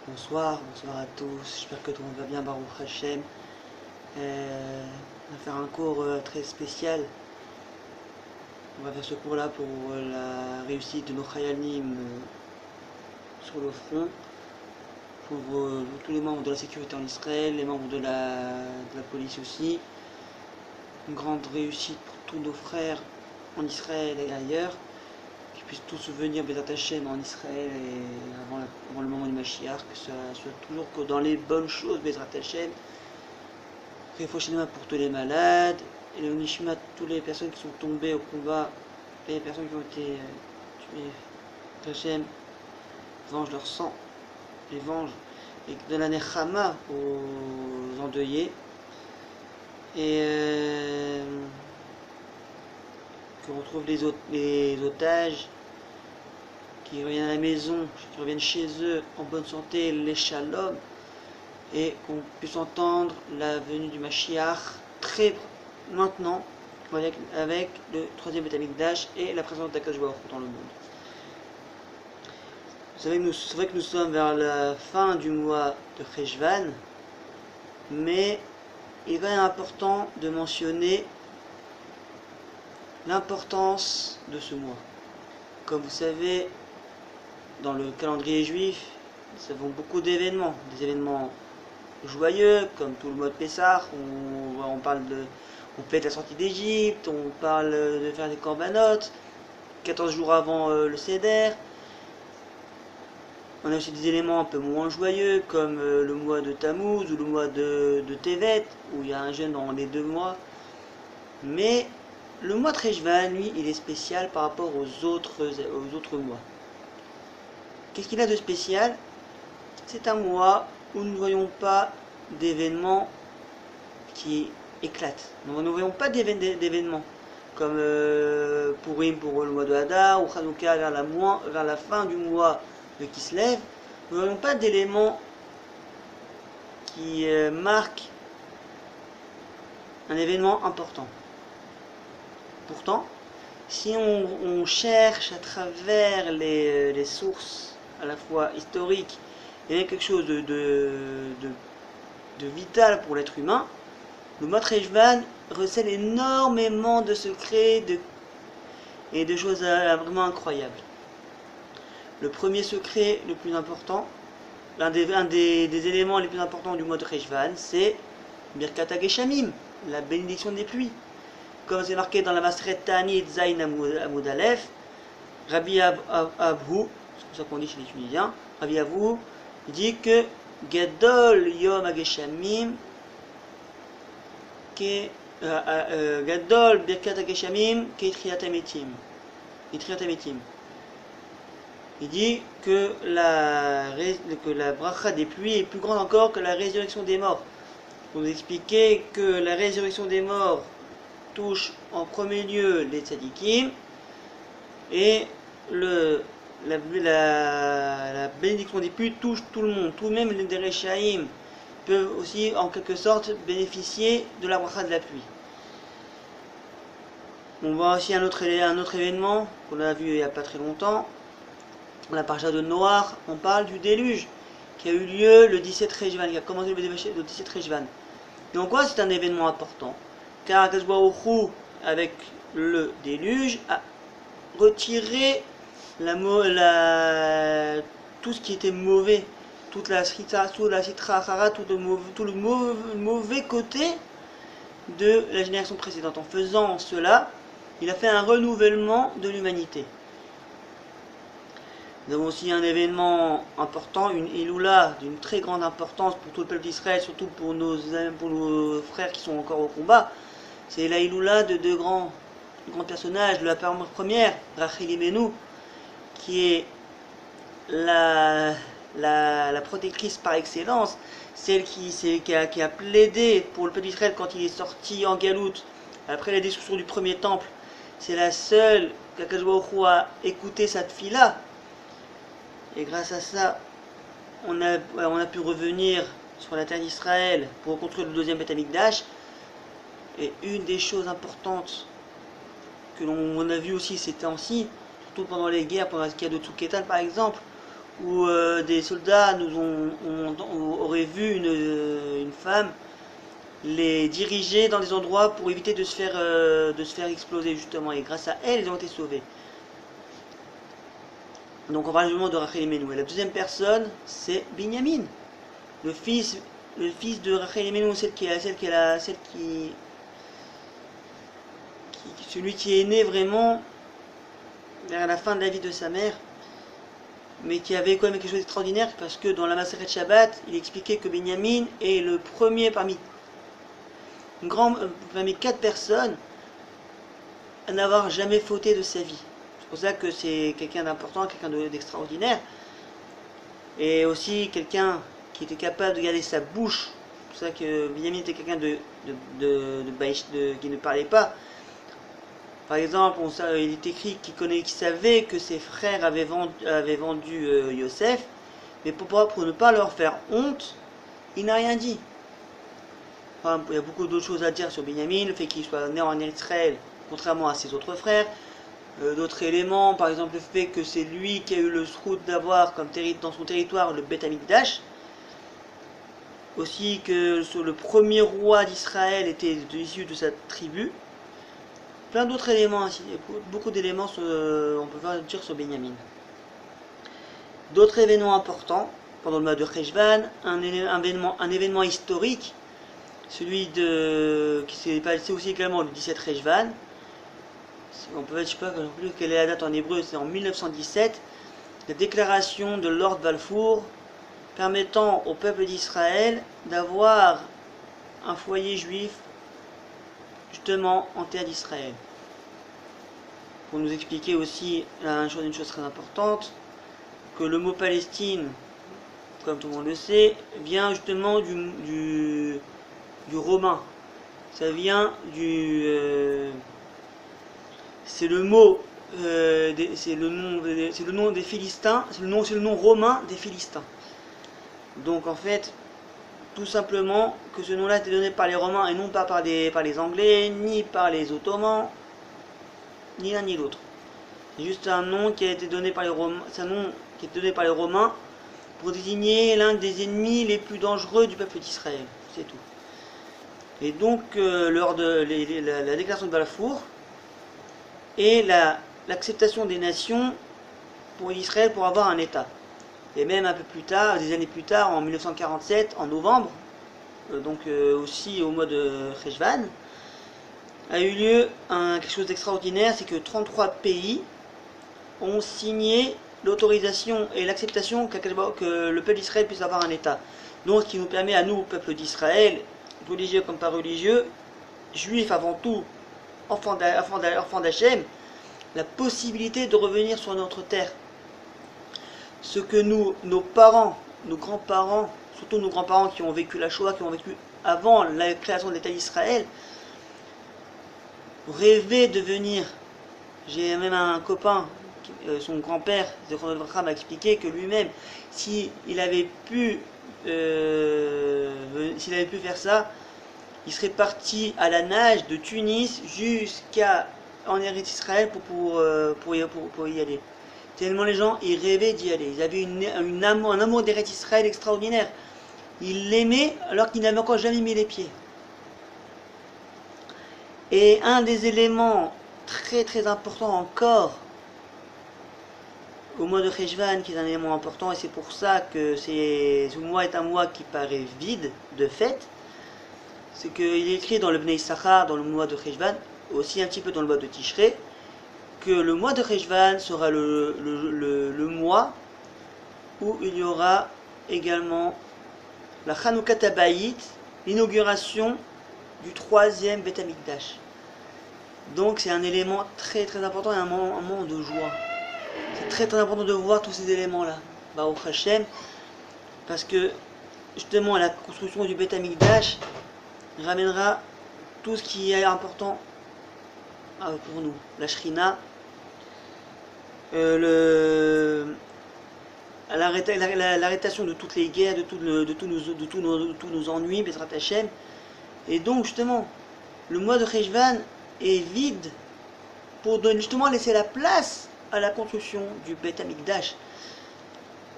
Bonsoir à tous, j'espère que tout le monde va bien, Baruch Hashem. On va faire un cours très spécial. On va faire ce cours là pour la réussite de nos Chayalim sur le front, pour tous les membres de la sécurité en Israël, les membres de la police aussi. Une grande réussite pour tous nos frères en Israël et ailleurs, qu'ils puissent tous venir Bezat Hashem en Israël et avant le moment du Mashiach, que ça soit toujours que dans les bonnes choses Bezat Hashem. Réfouchez-moi pour tous les malades, et le Nishma, toutes les personnes qui sont tombées au combat, et les personnes qui ont été tuées. Hashem venge leur sang, les venge, et donne la Nechama aux endeuillés, et qu'on retrouve les otages qui reviennent à la maison, qui reviennent chez eux en bonne santé, les shalom, et qu'on puisse entendre la venue du Mashiach très maintenant, avec le troisième Beth Amikdash et la présence d'Akadosh Baruch Hu dans le monde. C'est vrai que nous sommes vers la fin du mois de Cheshvan, mais il est quand même important de mentionner l'importance de ce mois. Comme vous savez, dans le calendrier juif, nous avons beaucoup d'événements, des événements joyeux, comme tout le mois de Pessah, on fête la sortie d'Égypte, on parle de faire des corbanotes, 14 jours avant le Seder. On a aussi des éléments un peu moins joyeux, comme le mois de Tammuz ou le mois de Tevet, où il y a un jeûne dans les 2 mois. Mais le mois de Cheshvan, lui, il est spécial par rapport aux autres mois. Qu'est-ce qu'il a de spécial? C'est un mois où nous ne voyons pas d'événements qui éclatent. Nous ne voyons pas d'événements comme Purim pour le mois de Hadar ou Hanouka vers la fin du mois de Kislev. Nous ne voyons pas d'éléments qui marquent un événement important. Pourtant, si on cherche à travers les sources à la fois historiques et quelque chose de vital pour l'être humain, le mois de Cheshvan recèle énormément de secrets et de choses vraiment incroyables. Le premier secret le plus important, l'un des éléments les plus importants du mois de Cheshvan, c'est Birkat HaGeshamim, la bénédiction des pluies. Comme c'est marqué dans la Maseret Ta'anit Zayin Amud Aleph, Rabbi Abhu, c'est comme ça qu'on dit chez les Tunisiens, Rabbi Abhu, il dit que Gadol Yom HaGeshamim, Gadol Birkat HaGeshamim, Ketriat HaMetim. Il dit que la bracha des pluies est plus grande encore que la résurrection des morts. Pour nous expliquer que la résurrection des morts touche en premier lieu les tzadikim, et la bénédiction des pluies touche tout le monde. Tout même les Rechaïm peuvent aussi en quelque sorte bénéficier de la bracha de la pluie. On voit aussi un autre événement qu'on a vu il n'y a pas très longtemps. Dans la paracha de Noach, on parle du déluge qui a eu lieu le 17 Cheshvan, qui a commencé le 17 Cheshvan. Et en quoi c'est un événement important? Car Akadosh Baruch Hu, avec le déluge, a retiré tout ce qui était mauvais, toute la sitra achara, tout le mauvais côté de la génération précédente. En faisant cela, il a fait un renouvellement de l'humanité. Nous avons aussi un événement important, une Iloula d'une très grande importance pour tout le peuple d'Israël, surtout pour nos frères qui sont encore au combat. C'est la Iloula de deux grands personnages. De la première, Rachel Imenu, qui est la protectrice par excellence, celle qui a plaidé pour le peuple d'Israël quand il est sorti en galoute après la destruction du premier temple. C'est la seule qu'Akadosh Baruch Hu a écouté sa tfila. Et grâce à ça, on a pu revenir sur la terre d'Israël pour reconstruire le deuxième Beth Amikdash. Et une des choses importantes que l'on a vu aussi ces temps-ci, surtout pendant les guerres, pendant la guerre de Tzouketan par exemple, où des soldats auraient vu une femme les diriger dans des endroits pour éviter de se faire exploser justement, et grâce à elle, ils ont été sauvés. Donc on parle justement de Rachel Imenu. Et la deuxième personne, c'est Binyamin, le fils de Rachel Imenu, celui qui est né vraiment vers la fin de la vie de sa mère, mais qui avait quand même quelque chose d'extraordinaire, parce que dans la Maseret Shabbat, il expliquait que Binyamin est le premier parmi 4 personnes à n'avoir jamais fauté de sa vie. C'est pour ça que c'est quelqu'un d'important, quelqu'un d'extraordinaire, et aussi quelqu'un qui était capable de garder sa bouche. C'est pour ça que Binyamin était quelqu'un qui ne parlait pas. Par exemple, il est écrit qu'il savait que ses frères avaient vendu Yosef, mais pour ne pas leur faire honte, il n'a rien dit. Enfin, il y a beaucoup d'autres choses à dire sur Binyamin, le fait qu'il soit né en Israël, contrairement à ses autres frères. D'autres éléments, par exemple le fait que c'est lui qui a eu le srout d'avoir dans son territoire le Beth Amikdash. Aussi que le premier roi d'Israël était issu de sa tribu. Plein d'autres éléments, beaucoup d'éléments on peut dire sur Binyamin. D'autres événements importants pendant le mois de Cheshvan, un événement historique, celui qui s'est passé aussi également le 17 Cheshvan. On peut, je ne sais pas quelle est la date en hébreu, c'est en 1917, la déclaration de Lord Balfour permettant au peuple d'Israël d'avoir un foyer juif justement en terre d'Israël. Pour nous expliquer aussi une chose très importante, que le mot Palestine, comme tout le monde le sait, vient justement du romain. Ça vient c'est le mot, c'est le nom des Philistins, c'est le nom romain des Philistins. Donc en fait, tout simplement que ce nom-là a été donné par les Romains et non pas par les Anglais, ni par les Ottomans, ni l'un ni l'autre. C'est juste un nom qui a été donné par les Romains, pour désigner l'un des ennemis les plus dangereux du peuple d'Israël. C'est tout. Et donc, lors de la déclaration de Balfour et l'acceptation des nations pour Israël pour avoir un État. Et même un peu plus tard, des années plus tard, en 1947, en novembre, aussi au mois de Cheshvan, a eu lieu quelque chose d'extraordinaire, c'est que 33 pays ont signé l'autorisation et l'acceptation que le peuple d'Israël puisse avoir un État. Donc ce qui nous permet à nous, peuple d'Israël, religieux comme pas religieux, juifs avant tout, enfants d'Hachem, la possibilité de revenir sur notre terre. Ce que nos parents, nos grands-parents, surtout nos grands-parents qui ont vécu la Shoah, qui ont vécu avant la création de l'État d'Israël, rêvaient de venir. J'ai même un copain, son grand-père, m'a expliqué que lui-même, s'il avait pu faire ça, il serait parti à la nage de Tunis jusqu'en Eretz Israël pour y aller. Tellement les gens, ils rêvaient d'y aller. Ils avaient un amour d'Eretz Israël extraordinaire. Ils l'aimaient alors qu'ils n'avaient encore jamais mis les pieds. Et un des éléments très très importants encore au mois de Cheshvan, qui est un élément important, et c'est pour ça que ce mois est un mois qui paraît vide de fête, c'est qu'il est écrit dans le Bnei Issachar, dans le mois de Cheshvan, aussi un petit peu dans le mois de Tishrei, que le mois de Cheshvan sera le mois où il y aura également la Chanoukat Habayit, l'inauguration du 3e Beth Amikdash. Donc c'est un élément très très important et un moment de joie. C'est très très important de voir tous ces éléments-là, Baruch Hashem, parce que justement la construction du Beth Amikdash ramènera tout ce qui est important pour nous, la Shrina, l'arrêtation de toutes les guerres, de tous nos ennuis, Bezrat Hashem. Et donc justement, le mois de Cheshvan est vide pour justement laisser la place à la construction du Beth Amikdash.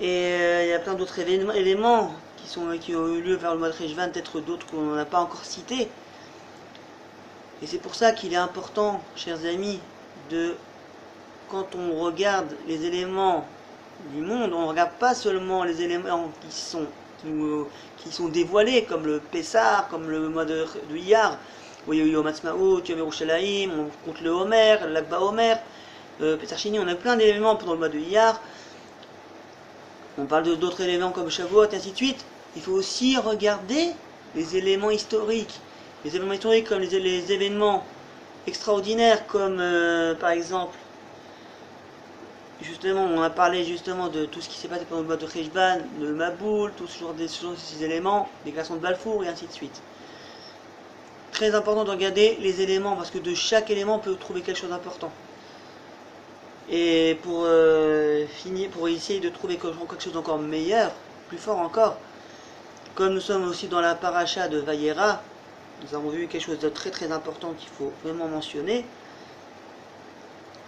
Et il y a plein d'autres éléments qui ont eu lieu vers le mois de Rejvan, peut-être d'autres qu'on n'a pas encore cités. Et c'est pour ça qu'il est important, chers amis, quand on regarde les éléments du monde, on ne regarde pas seulement les éléments qui sont dévoilés, comme le Pessah, comme le mois de Iyar, où il y a eu Yom Ha'atzmaut, Yom Yerushalayim, on compte le Homer, l'Akba Homer, Pessah Sheni, on a plein d'éléments pendant le mois de Iyar. On parle d'autres éléments comme Shavuot, et ainsi de suite. Il faut aussi regarder les éléments historiques. Les événements historiques comme les événements extraordinaires, comme par exemple, justement, on a parlé justement de tout ce qui s'est passé pendant le mois de Rejvan, le Maboul, tout ce genre de ces éléments, les glaçons de Balfour et ainsi de suite. Très important de regarder les éléments parce que de chaque élément on peut trouver quelque chose d'important. Et pour finir, pour essayer de trouver quelque chose d'encore meilleur, plus fort encore, comme nous sommes aussi dans la paracha de Vayera, nous avons vu quelque chose de très très important qu'il faut vraiment mentionner,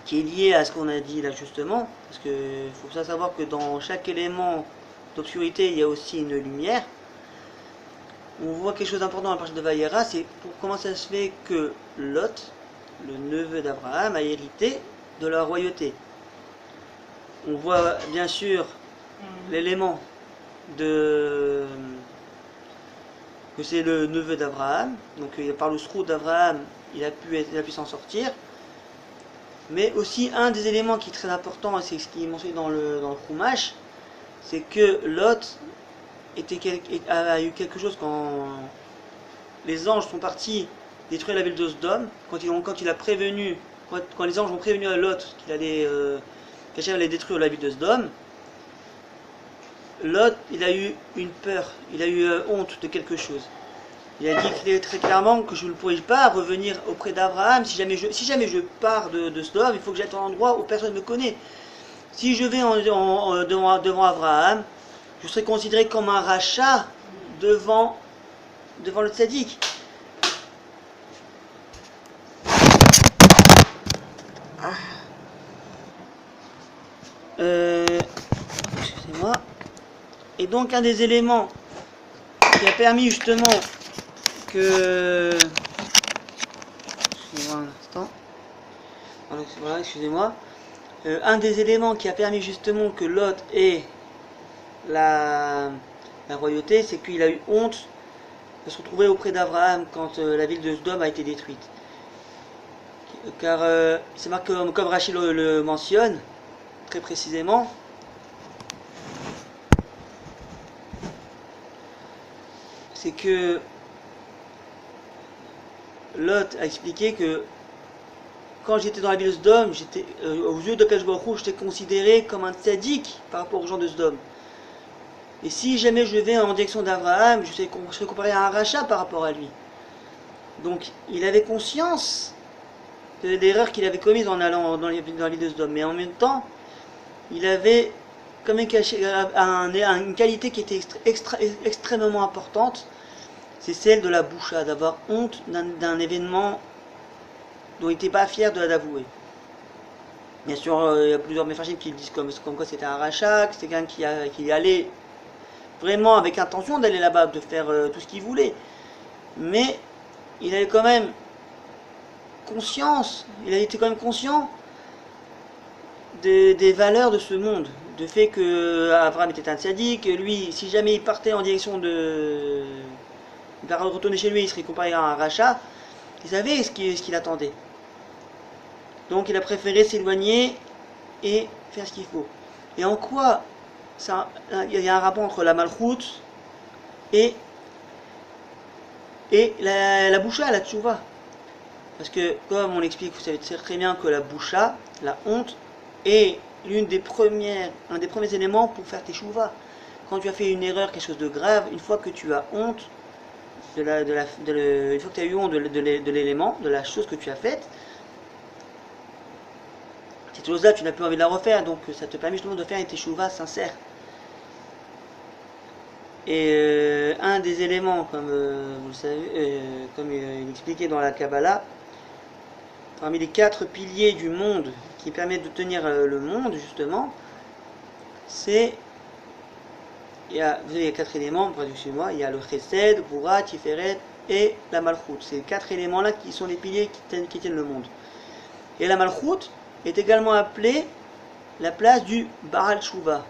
qui est lié à ce qu'on a dit là justement, parce qu'il faut savoir que dans chaque élément d'obscurité, il y a aussi une lumière. On voit quelque chose d'important dans la paracha de Vayera, c'est comment ça se fait que Lot, le neveu d'Abraham, a hérité de la royauté. On voit bien sûr l'élément que c'est le neveu d'Abraham, donc par le sroud d'Abraham, il a pu s'en sortir. Mais aussi un des éléments qui est très important, et c'est ce qui est mentionné dans le Chumash, c'est que Lot a eu quelque chose quand les anges sont partis détruire la ville de Sodome, quand les anges ont prévenu à Lot qu'il allait détruire la ville de Sodome. Lot, il a eu une peur, il a eu honte de quelque chose. Il a dit très clairement que je ne pourrais pas revenir auprès d'Abraham si jamais je pars de Sodome, il faut que j'aille à un endroit où personne ne me connaît. Si je vais devant Abraham, je serai considéré comme un rachat devant le tzaddik. Excusez-moi. Et donc un des éléments qui a permis justement que... Excusez-moi un instant. Voilà, excusez-moi. Un des éléments qui a permis justement que Lot ait la royauté, c'est qu'il a eu honte de se retrouver auprès d'Abraham quand la ville de Sodome a été détruite. Car c'est marqué comme Rachid le mentionne, très précisément. C'est que Lot a expliqué que quand j'étais dans la ville de Sodome, aux yeux de Kadosh Baruch Hu, j'étais considéré comme un tzaddik par rapport aux gens de Sodome. Et si jamais je vais en direction d'Abraham, je serais comparé à un rachat par rapport à lui. Donc il avait conscience de l'erreur qu'il avait commise en allant dans la ville de Sodome. Mais en même temps, il avait comme une qualité qui était extrêmement importante, c'est celle de la boucha, d'avoir honte d'un événement dont il n'était pas fier d'avouer. Bien sûr, il y a plusieurs méfarchim qui disent comme quoi c'était un rachat, que c'est quelqu'un qui allait vraiment avec intention d'aller là-bas, de faire tout ce qu'il voulait. Mais il avait quand même conscience, il a été quand même conscient des valeurs de ce monde, du fait que Abraham était un tzaddik, lui, si jamais il partait en direction de retourner chez lui, il serait comparé à un rachat, il savait ce qu'il attendait. Donc il a préféré s'éloigner et faire ce qu'il faut. Et en quoi il y a un rapport entre la malchoute et la boucha, la tchouva. Parce que, comme on l'explique, vous savez très bien que la boucha, la honte, est un des premiers éléments pour faire tes chouvas. Quand tu as fait une erreur, quelque chose de grave, une fois que tu as honte, une fois que tu as eu honte de l'élément, de la chose que tu as faite, cette chose-là, tu n'as plus envie de la refaire, donc ça te permet justement de faire tes chouvas sincères. Et un des éléments, comme vous le savez, comme il expliquait dans la Kabbalah, parmi les 4 piliers du monde qui permettent de tenir le monde, justement, c'est vous avez, il y a 4 éléments, excusez-moi, il y a le Chesed, Gvura, Tiferet et la Malchut. C'est 4 éléments-là qui sont les piliers qui tiennent le monde. Et la Malchut est également appelée la place du Baal Tshuva,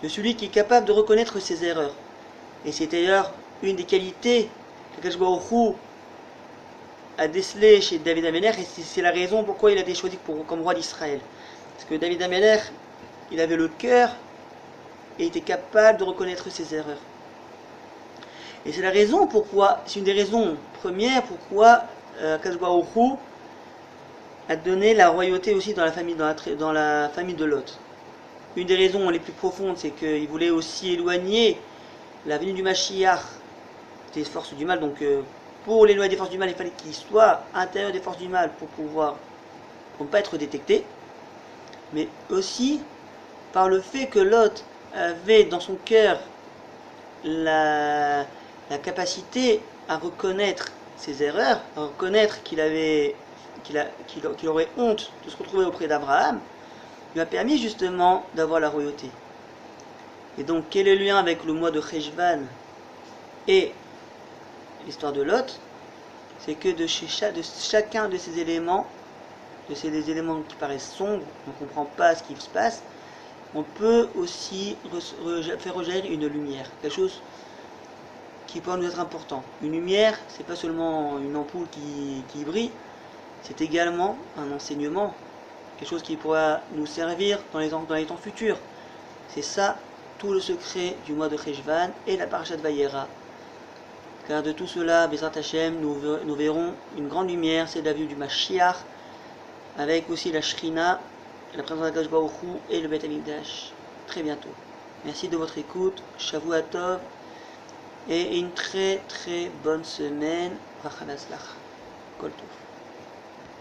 de celui qui est capable de reconnaître ses erreurs. Et c'est d'ailleurs une des qualités qu'Akadosh Baruch Hu a décelé chez David HaMelech, et c'est la raison pourquoi il a été choisi comme roi d'Israël. Parce que David HaMelech, il avait le cœur et était capable de reconnaître ses erreurs. Et c'est la raison pourquoi, c'est une des raisons premières pourquoi Akadosh Baruch Hu a donné la royauté aussi dans la famille de Lot. Une des raisons les plus profondes, c'est qu'il voulait aussi éloigner la venue du Mashiach des forces du mal. Donc pour l'éloigner des forces du mal, il fallait qu'il soit à l'intérieur des forces du mal pour ne pas être détecté. Mais aussi par le fait que Lot avait dans son cœur la capacité à reconnaître ses erreurs, à reconnaître qu'il aurait honte de se retrouver auprès d'Abraham, lui a permis justement d'avoir la royauté. Et donc quel est le lien avec le mois de Cheshvan et l'histoire de Lot? C'est que de chacun de ces éléments, des éléments qui paraissent sombres, on ne comprend pas ce qui se passe, on peut aussi faire rejaillir une lumière, quelque chose qui peut nous être important. Une lumière, c'est pas seulement une ampoule qui brille, c'est également un enseignement, quelque chose qui pourra nous servir dans les temps futurs. C'est ça tout le secret du mois de Cheshvan et la parashat Vayera. Car de tout cela, Bezrat Hashem, nous verrons une grande lumière, c'est la vue du Mashiach, avec aussi la Shrina, la présence d'Akadosh Baruch Hu et le Beit HaMikdash très bientôt. Merci de votre écoute, Shavua Tov, et une très très bonne semaine. Kol Tov.